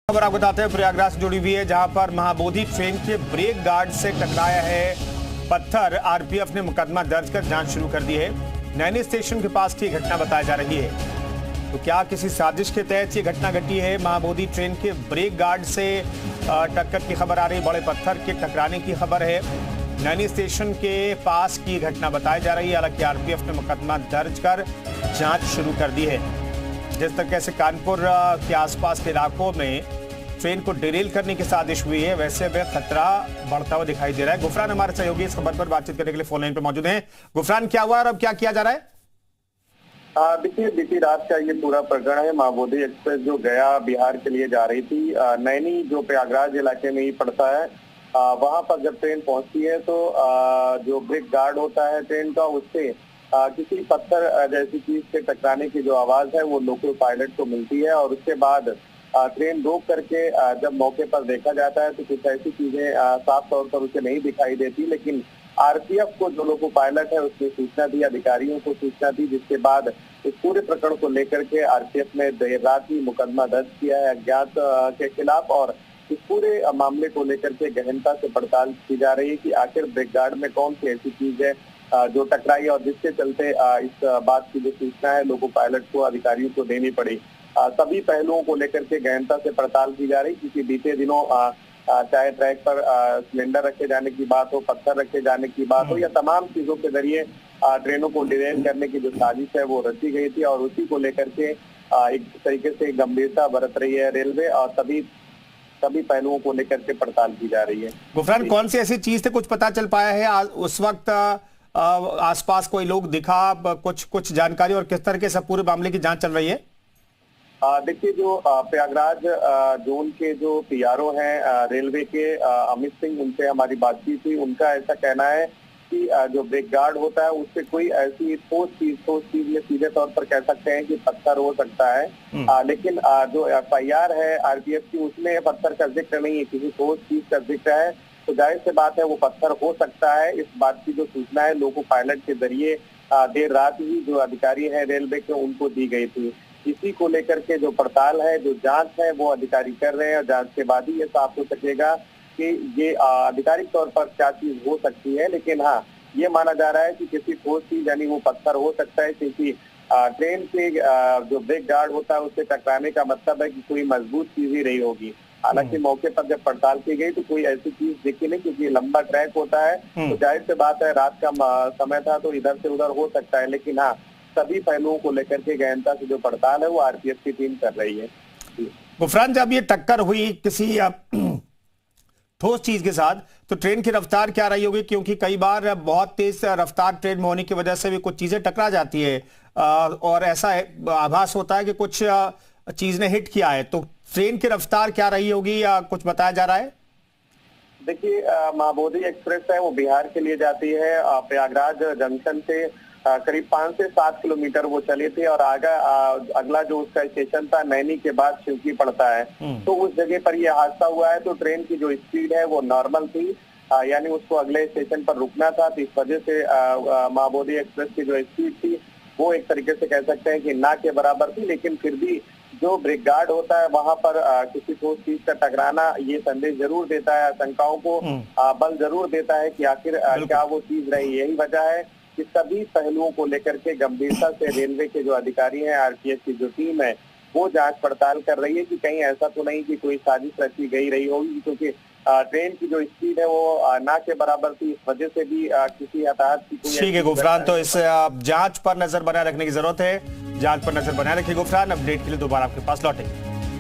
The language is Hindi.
खबर आपको बताते हैं प्रयागराज से जुड़ी हुई है, जहां पर महाबोधि ट्रेन के ब्रेक गार्ड से टकराया है पत्थर। आरपीएफ ने मुकदमा दर्ज कर जांच शुरू कर दी है। नैनी स्टेशन के पास की घटना बताई जा रही है। तो क्या किसी साजिश के तहत ये घटना घटी है? महाबोधि ट्रेन के ब्रेक गार्ड से टक्कर की खबर आ रही, बड़े पत्थर के टकराने की खबर है। नैनी स्टेशन के पास की घटना बताई जा रही है। हालांकि आरपीएफ ने मुकदमा दर्ज कर जांच शुरू कर दी है। जिस तरीके से कानपुर के आसपास के इलाकों में ट्रेन को डिरेल करने की साजिश हुई है, वैसे में खतरा बढ़ता हुआ दिखाई दे रहा है। गुफरान हमारे सहयोगी इस खबर पर बातचीत करने के लिए फोन लाइन पर मौजूद हैं। गुफरान, क्या हुआ और अब क्या किया जा रहा है? देखिए, बीती रात का ये पूरा प्रकरण है। महाबोधि एक्सप्रेस जो गया बिहार के लिए जा रही थी, नैनी जो प्रयागराज इलाके में ही पड़ता है, वहां पर जब ट्रेन पहुंचती है तो जो ब्रेक गार्ड होता है ट्रेन का, उससे किसी पत्थर जैसी चीज से टकराने की जो आवाज है वो लोको पायलट को मिलती है। और उसके बाद ट्रेन रोक करके जब मौके पर देखा जाता है तो कुछ ऐसी चीजें साफ तौर पर उसे नहीं दिखाई देती, लेकिन आरपीएफ को जो लोको पायलट है उसने सूचना दी, अधिकारियों को सूचना दी, जिसके बाद इस पूरे प्रकरण को लेकर के आरपीएफ ने देर रात ही मुकदमा दर्ज किया है अज्ञात के खिलाफ। और इस पूरे मामले को लेकर के गहनता से पड़ताल की जा रही है कि आखिर ब्रेक गार्ड में कौन सी ऐसी चीज है जो टकराई और जिसके चलते इस बात की जो सूचना है लोको पायलट को, अधिकारियों को देनी पड़ी। सभी पहलुओं को लेकर के गहनता से पड़ताल की जा रही, क्योंकि बीते दिनों चाहे ट्रैक पर सिलेंडर रखे जाने की बात हो, पत्थर रखे जाने की बात हो, या तमाम चीजों के जरिए ट्रेनों को डिरेल करने की जो साजिश है वो रची गई थी। और उसी को लेकर के एक तरीके से गंभीरता बरत रही है रेलवे, और सभी पहलुओं को लेकर के पड़ताल की जा रही है। गुफरान, कौन सी ऐसी चीज से कुछ पता चल पाया है? उस वक्त आसपास कोई लोग दिखा, कुछ जानकारी, और किस तरीके से पूरे मामले की जांच चल रही है? देखिए, जो प्रयागराज जोन के जो पीआरओ हैं रेलवे के, अमित सिंह, उनसे हमारी बातचीत हुई। उनका ऐसा कहना है कि जो ब्रेक गार्ड होता है उससे कोई ऐसी ठोस चीज में सीधे तौर पर कह सकते हैं कि पत्थर हो सकता है, लेकिन जो एफआईआर है आरपीएफ की उसमें पत्थर का जिक्र नहीं है, किसी ठोस चीज का जिक्र है। तो जाहिर सी बात है वो पत्थर हो सकता है। इस बात की जो सूचना है लोको पायलट के जरिए देर रात ही जो अधिकारी है रेलवे के उनको दी गई थी। इसी को लेकर के जो पड़ताल है, जो जांच है, वो अधिकारी कर रहे हैं, और जांच के बाद ही ये साफ हो सकेगा कि ये आधिकारिक तौर पर क्या चीज हो सकती है। लेकिन हाँ, ये माना जा रहा है कि किसी ठोस चीज यानी वो पत्थर हो सकता है, क्योंकि ट्रेन के जो ब्रेक गार्ड होता है उससे टकराने का मतलब है कि कोई मजबूत चीज ही रही होगी। हालांकि मौके पर जब पड़ताल की गई तो कोई ऐसी चीज दिखी नहीं, क्योंकि लंबा ट्रैक होता है, तो जाहिर सी बात है रात का समय था तो इधर से उधर हो सकता है। लेकिन हाँ, सभी पहलुओं को लेकर के गहनता से जो पड़ताल है वो आरपीएफ की टीम कर रही है। गुफरान, जब ये टक्कर हुई किसी ठोस चीज के साथ, तो ट्रेन की रफ्तार क्या रही होगी? क्योंकि कई बार बहुत तेज रफ्तार ट्रेन में होने की वजह से भी कुछ चीजें टकरा जाती है, और ऐसा आभास होता है कि कुछ चीज ने हिट किया है। तो ट्रेन की रफ्तार क्या रही होगी या कुछ बताया जा रहा है? देखिए, महाबोधि एक्सप्रेस है वो बिहार के लिए जाती है। प्रयागराज जंक्शन से करीब 5 से 7 किलोमीटर वो चली थी, और अगला जो उसका स्टेशन था नैनी के बाद शिवकी पड़ता है, तो उस जगह पर ये हादसा हुआ है। तो ट्रेन की जो स्पीड है वो नॉर्मल थी, यानी उसको अगले स्टेशन पर रुकना था। तो इस वजह से महाबोधि एक्सप्रेस की जो स्पीड थी वो एक तरीके से कह सकते हैं कि ना के बराबर थी। लेकिन फिर भी जो ब्रेक गार्ड होता है वहां पर किसी ठोस चीज का टकराना ये संदेश जरूर देता है, आशंकाओं को बल जरूर देता है कि आखिर क्या वो चीज रही। यही वजह है कि सभी पहलुओं को लेकर के गंभीरता से रेलवे के जो अधिकारी हैं, आरपीएफ की जो टीम है, वो जांच पड़ताल कर रही है कि कहीं ऐसा तो नहीं कि कोई साजिश रची गई रही होगी, क्योंकि ट्रेन की जो स्पीड है वो ना के बराबर थी। इस वजह से भी किसी हताहत की कोई। ठीक है गुफरान, तो इस जांच पर नजर बनाए रखने की जरूरत है। जांच पर नजर बनाए रखिए गुफरान। अपडेट के लिए दोबारा आपके पास लौटेंगे।